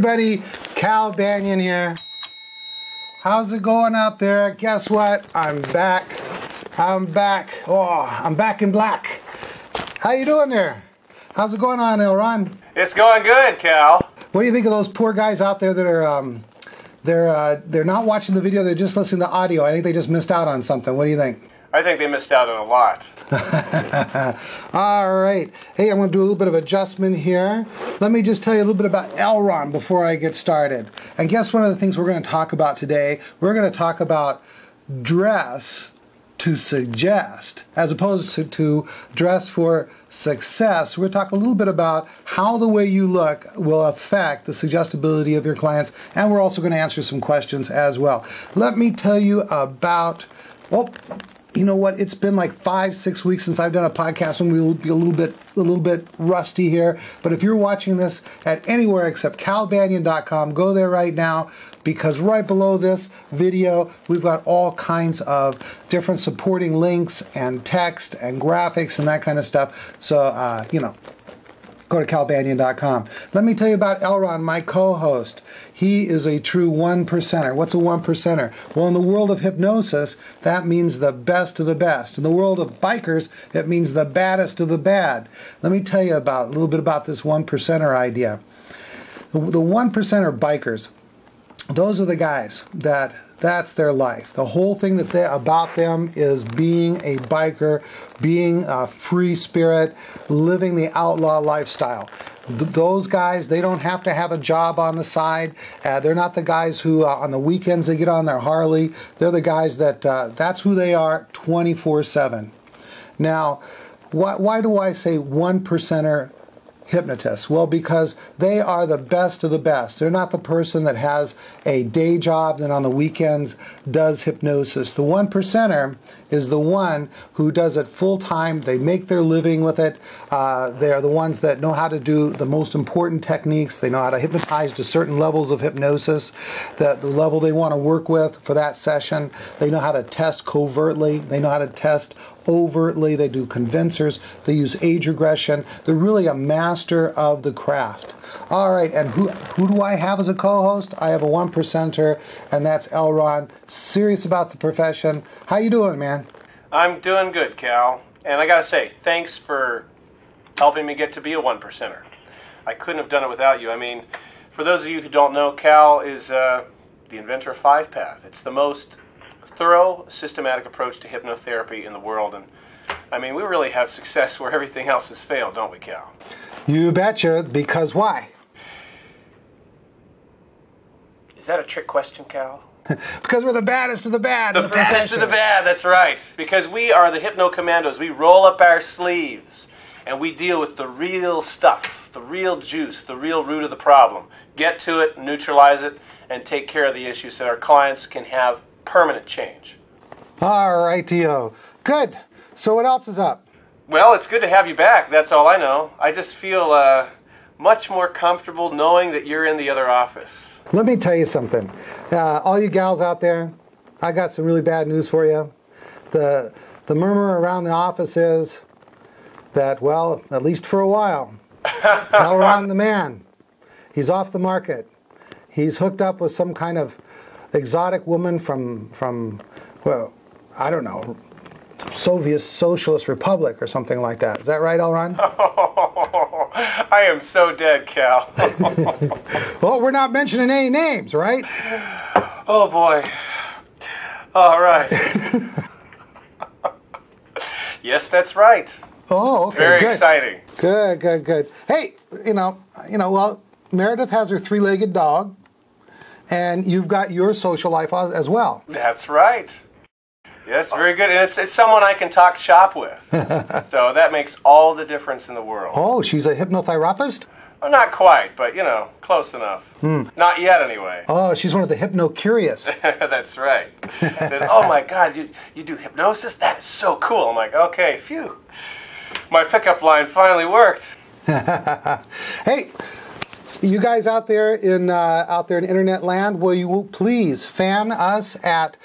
everybody, Cal Banyan here. How's it going out there? Guess what? I'm back. I'm back. Oh, I'm back in black. How you doing there? How's it going on, Elronn? It's going good, Cal. What do you think of those poor guys out there that are they're not watching the video, they're just listening to audio? I think they just missed out on something. What do you think? I think they missed out on a lot. All right. Hey, I'm going to do a little bit of adjustment here. Let me just tell you a little bit about Elronn before I get started. And guess one of the things we're going to talk about today? We're going to talk about dress to suggest, as opposed to dress for success. We're going to talk a little bit about how the way you look will affect the suggestibility of your clients, and we're also going to answer some questions as well. Let me tell you about, well, you know what? It's been like 5-6 weeks since I've done a podcast, and we'll be a little bit rusty here. But if you're watching this at anywhere except calbanyan.com, go there right now, because right below this video, we've got all kinds of different supporting links and text and graphics and that kind of stuff. So, go to calbanyan.com. Let me tell you about Elronn, my co-host. He is a true one percenter. What's a one percenter? Well, in the world of hypnosis, that means the best of the best. In the world of bikers, it means the baddest of the bad. Let me tell you a little bit about this one percenter idea. The one percenter bikers, those are the guys that's their life. The whole thing about them is being a biker, being a free spirit, living the outlaw lifestyle. Those guys, they don't have to have a job on the side. They're not the guys who on the weekends they get on their Harley. They're the guys that's who they are 24/7. Now, why do I say one percenter hypnotists? Well, because they are the best of the best. They're not the person that has a day job and on the weekends does hypnosis. The one percenter is the one who does it full time. They make their living with it. They're the ones that know how to do the most important techniques. They know how to hypnotize to certain levels of hypnosis, the level they want to work with for that session. They know how to test covertly. They know how to test overtly. They do convincers. They use age regression. They're really a master of the craft. All right, and who do I have as a co-host? I have a one percenter, and that's Elronn, serious about the profession. How you doing, man? I'm doing good, Cal. And I gotta say, thanks for helping me get to be a one percenter. I couldn't have done it without you. I mean, for those of you who don't know, Cal is the inventor of 5-Path. It's the most thorough, systematic approach to hypnotherapy in the world. And I mean, we really have success where everything else has failed, don't we, Cal? You betcha, because why? Is that a trick question, Cal? Because we're the baddest of the bad. The baddest of the bad, that's right. Because we are the Hypno Commandos. We roll up our sleeves and we deal with the real stuff, the real juice, the real root of the problem. Get to it, neutralize it, and take care of the issues so our clients can have permanent change. All right, Tio. Good. So what else is up? Well, it's good to have you back, that's all I know. I just feel much more comfortable knowing that you're in the other office. Let me tell you something. All you gals out there, I got some really bad news for you. The murmur around the office is that, well, at least for a while, Elronn the man, he's off the market. He's hooked up with some kind of exotic woman from well, I don't know, Soviet Socialist Republic or something like that. Is that right, Elronn? Oh, I am so dead, Cal. Well, we're not mentioning any names, right? Oh, boy. All right. Yes, that's right. Oh, okay. Very good. exciting. Good. Hey, well, Meredith has her three-legged dog, and you've got your social life as well. That's right. Yes, very good. And it's someone I can talk shop with. So that makes all the difference in the world. Oh, she's a hypnotherapist? Well, not quite, but, close enough. Not yet, anyway. Oh, she's one of the hypno-curious. That's right. Said, oh, my God, you do hypnosis? That is so cool. I'm like, okay, phew. My pickup line finally worked. Hey, you guys out there in internet land, will you please fan us at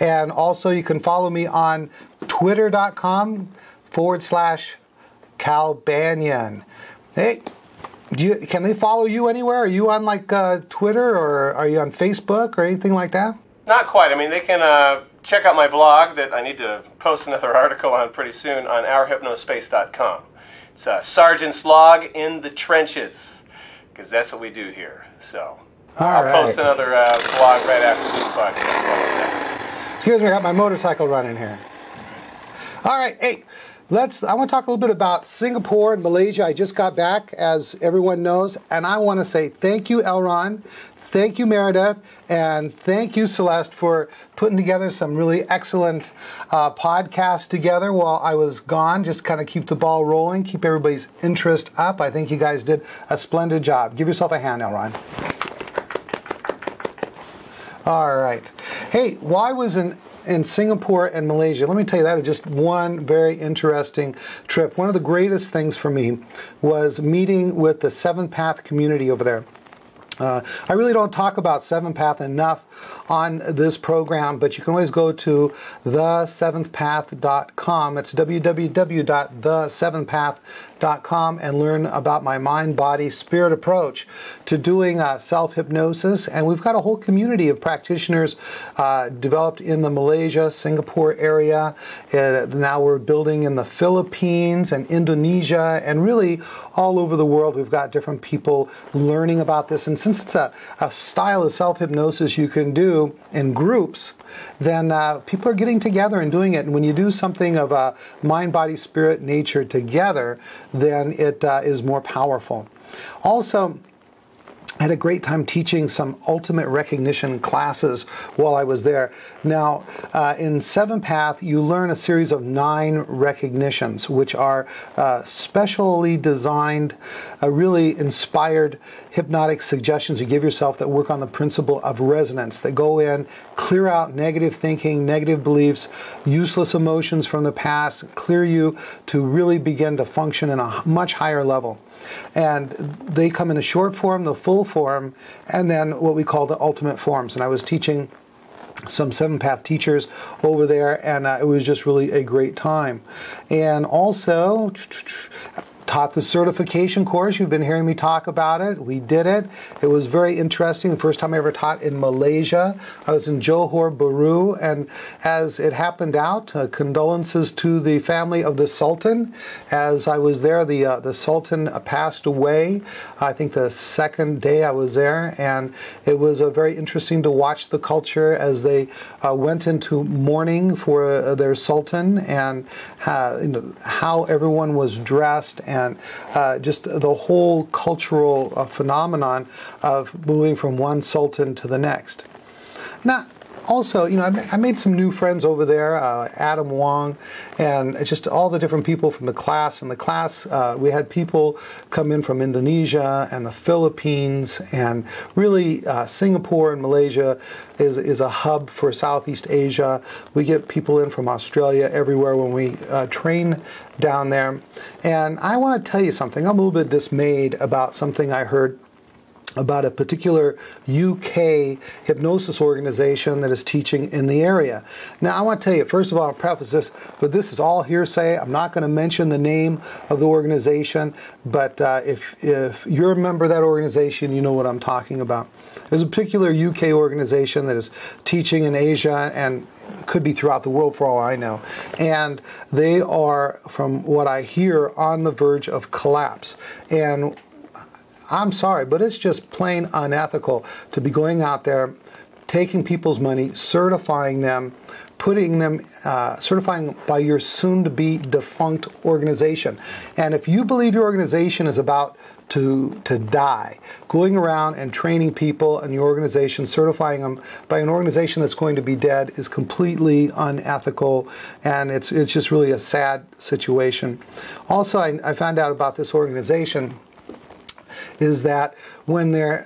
And also you can follow me on twitter.com/Cal Banyan. Hey, can they follow you anywhere? Are you on like Twitter, or are you on Facebook or anything like that? Not quite. I mean, they can check out my blog that I need to post another article on pretty soon on ourhypnospace.com. It's Sergeant's Log in the Trenches, because that's what we do here. So I'll post another blog right after this podcast. Excuse me, I got my motorcycle running here. All right, hey, I want to talk a little bit about Singapore and Malaysia. I just got back, as everyone knows, and I want to say thank you, Elronn. Thank you, Meredith, and thank you, Celeste, for putting together some really excellent podcasts together while I was gone. Just kind of keep the ball rolling, keep everybody's interest up. I think you guys did a splendid job. Give yourself a hand, Elronn. All right. Hey, while I was in Singapore and Malaysia, let me tell you, that was just one very interesting trip. One of the greatest things for me was meeting with the Seventh Path community over there. I really don't talk about Seventh Path enough on this program, but you can always go to theseventhpath.com. It's www.theseventhpath.com and learn about my mind, body, spirit approach to doing self-hypnosis. And we've got a whole community of practitioners developed in the Malaysia, Singapore area. Now we're building in the Philippines and Indonesia, and really all over the world. We've got different people learning about this. And since it's a style of self-hypnosis you can do in groups, then people are getting together and doing it. And when you do something of mind, body, spirit, nature together, then it is more powerful. Also, I had a great time teaching some ultimate recognition classes while I was there. Now, in Seventh Path, you learn a series of 9 recognitions, which are specially designed, really inspired hypnotic suggestions you give yourself that work on the principle of resonance, that go in, clear out negative thinking, negative beliefs, useless emotions from the past, clear you to really begin to function in a much higher level. And they come in the short form, the full form, and then what we call the ultimate forms. And I was teaching some Seventh Path teachers over there, and it was just really a great time. And also taught the certification course. You've been hearing me talk about it. We did it. It was very interesting. The first time I ever taught in Malaysia. I was in Johor Bahru, and as it happened out, condolences to the family of the Sultan. As I was there, the Sultan passed away, I think the second day I was there, and it was very interesting to watch the culture as they went into mourning for their Sultan, and how everyone was dressed, and just the whole cultural phenomenon of moving from one sultan to the next. Now, also, I made some new friends over there, Adam Wong, and just all the different people from the class. In the class, we had people come in from Indonesia and the Philippines, and really Singapore and Malaysia is a hub for Southeast Asia. We get people in from Australia, everywhere when we train down there. And I want to tell you something. I'm a little bit dismayed about something I heard about a particular UK hypnosis organization that is teaching in the area. Now, I want to tell you, first of all, I'll preface this, but this is all hearsay. I'm not going to mention the name of the organization, but if you're a member of that organization, you know what I'm talking about. There's a particular UK organization that is teaching in Asia, and could be throughout the world for all I know. And they are, from what I hear, on the verge of collapse. And I'm sorry, but it's just plain unethical to be going out there, taking people's money, certifying them, putting them, certifying by your soon-to-be defunct organization. And if you believe your organization is about to die, going around and training people in your organization, certifying them by an organization that's going to be dead is completely unethical, and it's just really a sad situation. Also, I found out about this organization is that when they're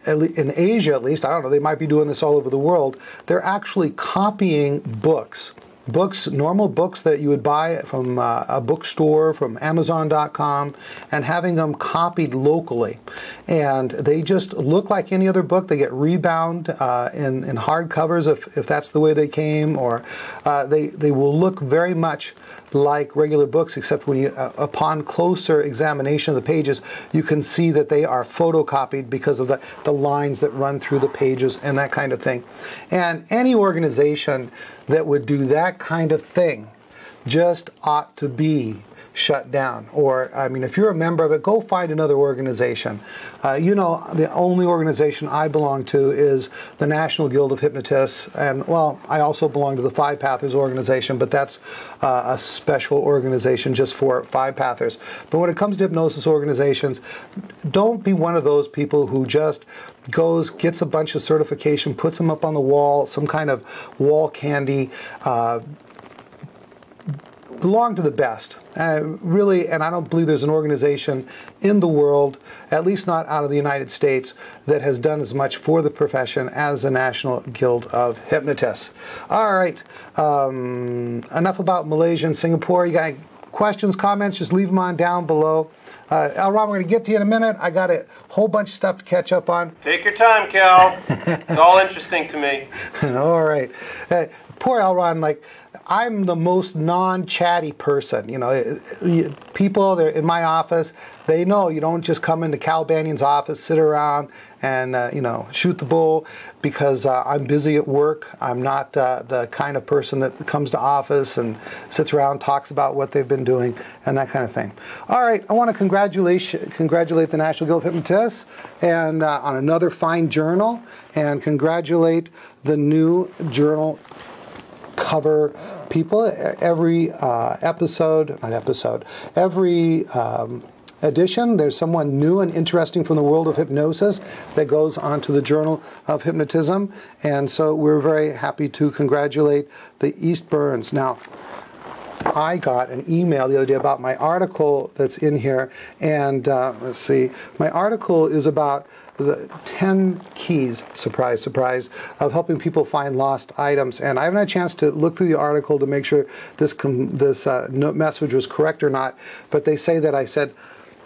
in Asia, at least, I don't know, they might be doing this all over the world, they're actually copying books books, normal books that you would buy from a bookstore, from Amazon.com, and having them copied locally. And they just look like any other book. They get rebound in hard covers if that's the way they came, or they will look very much like regular books, except when you, upon closer examination of the pages, you can see that they are photocopied because of the lines that run through the pages and that kind of thing. And any organization that would do that kind of thing just ought to be shut down. Or, I mean, if you're a member of it, go find another organization. You know, the only organization I belong to is the National Guild of Hypnotists, and, well, I also belong to the Five Pathers organization, but that's a special organization just for Five Pathers. But when it comes to hypnosis organizations, don't be one of those people who just goes, gets a bunch of certification, puts them up on the wall, some kind of wall candy. Belong to the best. Really, and I don't believe there's an organization in the world, at least not out of the United States, that has done as much for the profession as the National Guild of Hypnotists. All right, enough about Malaysia and Singapore. You got any questions, comments, just leave them on down below. Elronn, we're going to get to you in a minute. I got a whole bunch of stuff to catch up on. Take your time, Cal. It's all interesting to me. All right. Poor Elronn, like, I'm the most non-chatty person. You know, people they're in my office, they know you don't just come into Cal Banyan's office, sit around, and you know, shoot the bull because I'm busy at work. I'm not the kind of person that comes to office and sits around, talks about what they've been doing, and that kind of thing. All right, I want to congratulate the National Guild of Hypnotists and on another fine journal, and congratulate the new journal cover people. Every every edition, there's someone new and interesting from the world of hypnosis that goes onto the Journal of Hypnotism, and so we're very happy to congratulate the Eastburns. Now, I got an email the other day about my article that's in here, and let's see, my article is about the 10 keys, surprise, surprise, of helping people find lost items. And I haven't had a chance to look through the article to make sure this message was correct or not, but they say that I said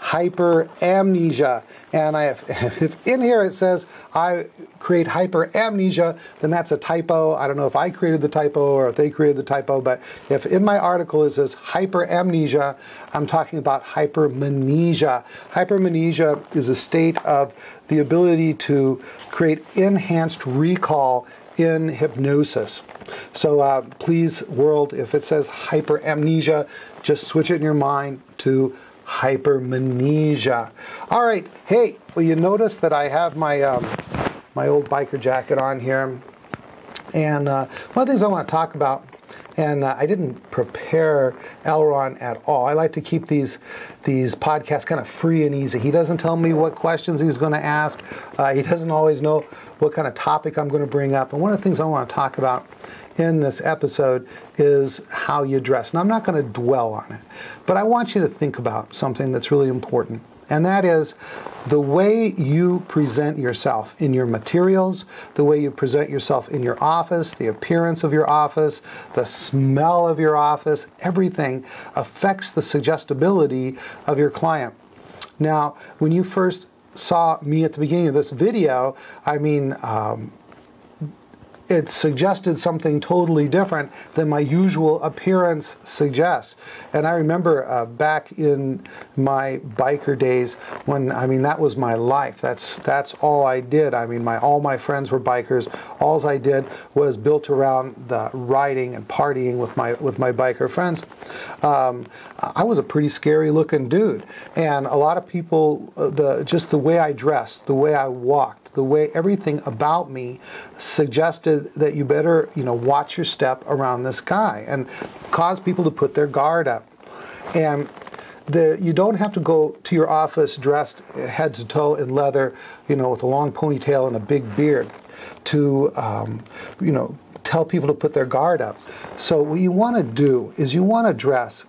hyperamnesia, and if in here it says I create hyperamnesia, then that's a typo. I don't know if I created the typo or if they created the typo, but if in my article it says hyperamnesia, I'm talking about hypermnesia. Hypermnesia is a state of the ability to create enhanced recall in hypnosis. So please, world, if it says hyperamnesia, just switch it in your mind to hypermnesia. All right. Hey, well, you notice that I have my my old biker jacket on here, and one of the things I want to talk about, and I didn't prepare Elronn at all. I like to keep these podcasts kind of free and easy. He doesn't tell me what questions he's going to ask. He doesn't always know what kind of topic I'm going to bring up. And one of the things I want to talk about in this episode is how you dress. And I'm not going to dwell on it, but I want you to think about something that's really important. And that is the way you present yourself in your materials, the way you present yourself in your office, the appearance of your office, the smell of your office, everything affects the suggestibility of your client. Now, when you first saw me at the beginning of this video, I mean, it suggested something totally different than my usual appearance suggests. And I remember back in my biker days when, I mean, that was my life. That's all I did. I mean, all my friends were bikers. All I did was built around the riding and partying with my biker friends. I was a pretty scary looking dude. And a lot of people, just the way I dressed, the way I walked, the way everything about me suggested that you better, watch your step around this guy, and cause people to put their guard up. And you don't have to go to your office dressed head to toe in leather, with a long ponytail and a big beard to, tell people to put their guard up. So what you want to do is you want to dress.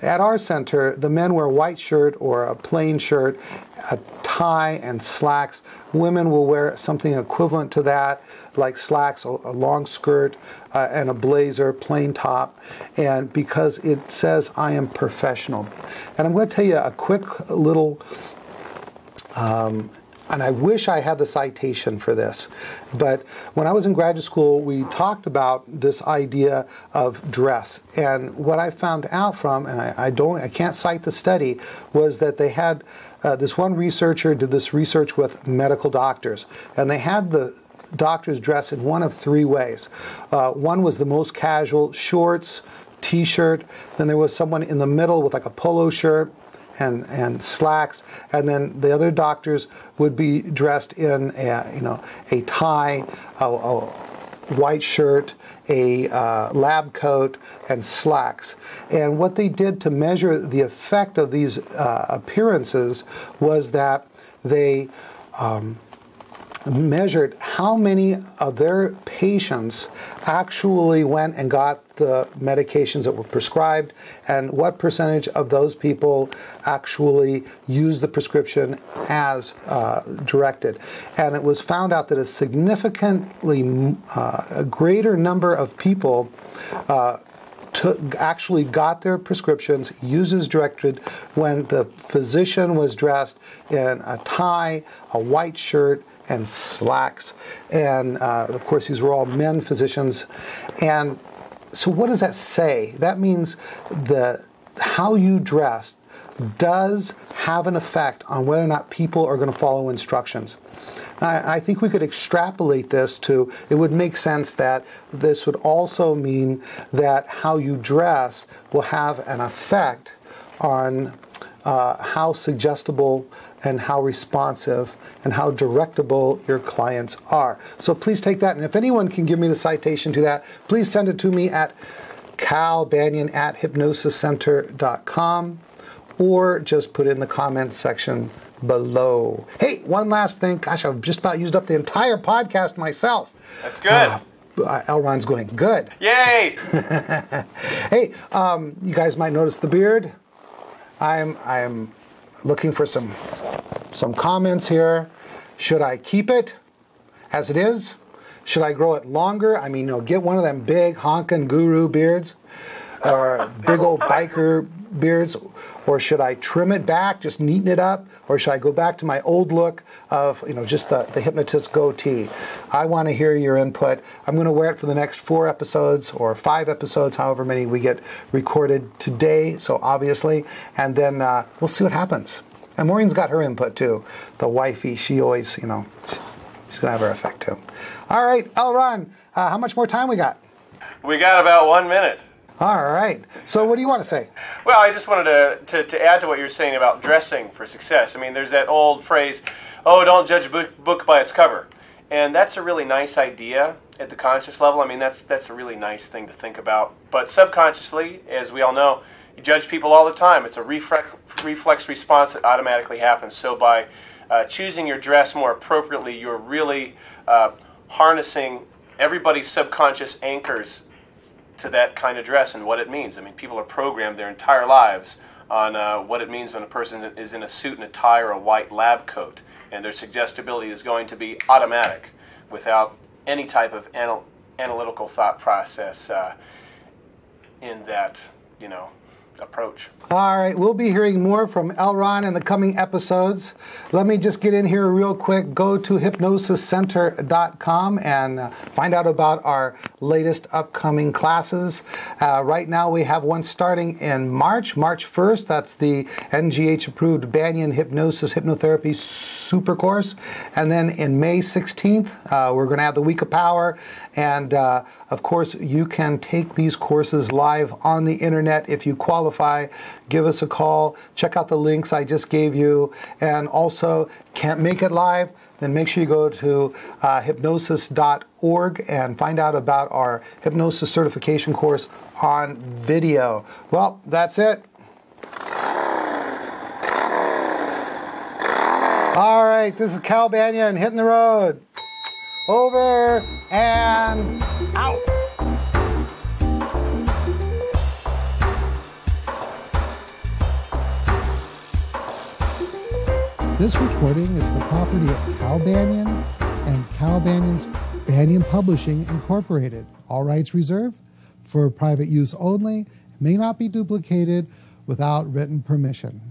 At our center, the men wear a white shirt or a plain shirt, a tie tie and slacks. Women will wear something equivalent to that, like slacks, a long skirt, and a blazer, plain top, and because it says I am professional. And I'm going to tell you a quick little, and I wish I had the citation for this, but when I was in graduate school, we talked about this idea of dress. And what I found out from, and I can't cite the study, was that they had this one researcher did this research with medical doctors, and they had the doctors dress in one of three ways. One was the most casual, shorts, t-shirt. Then there was someone in the middle with like a polo shirt and slacks, and then the other doctors would be dressed in a tie, a white shirt, a lab coat, and slacks. And what they did to measure the effect of these appearances was that they measured how many of their patients actually went and got the medications that were prescribed, and what percentage of those people actually used the prescription as directed. And it was found out that a significantly greater number of people actually got their prescriptions used as directed when the physician was dressed in a tie, a white shirt, and slacks. And of course, these were all men physicians. And so what does that say? That means how you dress does have an effect on whether or not people are going to follow instructions. I think we could extrapolate this to, it would make sense that this would also mean that how you dress will have an effect on how suggestible and how responsive and how directable your clients are. So please take that, and if anyone can give me the citation to that, please send it to me at calbanyan@hypnosiscenter.com, or just put it in the comments section below. Hey, one last thing. Gosh, I've just about used up the entire podcast myself. That's good. Elronn's going, good. Yay! Hey, you guys might notice the beard. I'm looking for some comments here. Should I keep it as it is? Should I grow it longer? I mean, get one of them big honkin' guru beards, or big old biker beards, or should I trim it back, just neaten it up, or should I go back to my old look of just the hypnotist goatee? I want to hear your input. I'm going to wear it for the next 4 episodes or 5 episodes, however many we get recorded today, so obviously, and then we'll see what happens. And Maureen's got her input too. The wifey, she always, she's going to have her effect too. All right, Elronn, how much more time we got? We got about 1 minute. All right. So what do you want to say? Well, I just wanted to add to what you're saying about dressing for success. I mean, there's that old phrase, oh, don't judge a book by its cover. And that's a really nice idea at the conscious level. I mean, that's a really nice thing to think about. But subconsciously, as we all know, you judge people all the time. It's a reflex response that automatically happens. So by choosing your dress more appropriately, you're really harnessing everybody's subconscious anchors to that kind of dress and what it means. I mean, people are programmed their entire lives on what it means when a person is in a suit and a tie or a white lab coat, and their suggestibility is going to be automatic without any type of analytical thought process in that, approach. All right, we'll be hearing more from Elronn in the coming episodes. Let me just get in here real quick. Go to hypnosiscenter.com and find out about our latest upcoming classes. Right now we have one starting in March 1st. That's the NGH-approved Banyan Hypnosis Hypnotherapy Super Course. And then in May 16th, we're going to have the Week of Power. And of course, you can take these courses live on the internet if you qualify. Give us a call. Check out the links I just gave you. And also, can't make it live? Then make sure you go to hypnosis.org and find out about our hypnosis certification course on video. Well, that's it. All right, this is Cal Banyan hitting the road. Over and out. This recording is the property of Cal Banyan and Cal Banyan's Banyan Publishing Incorporated. All rights reserved for private use only, may not be duplicated without written permission.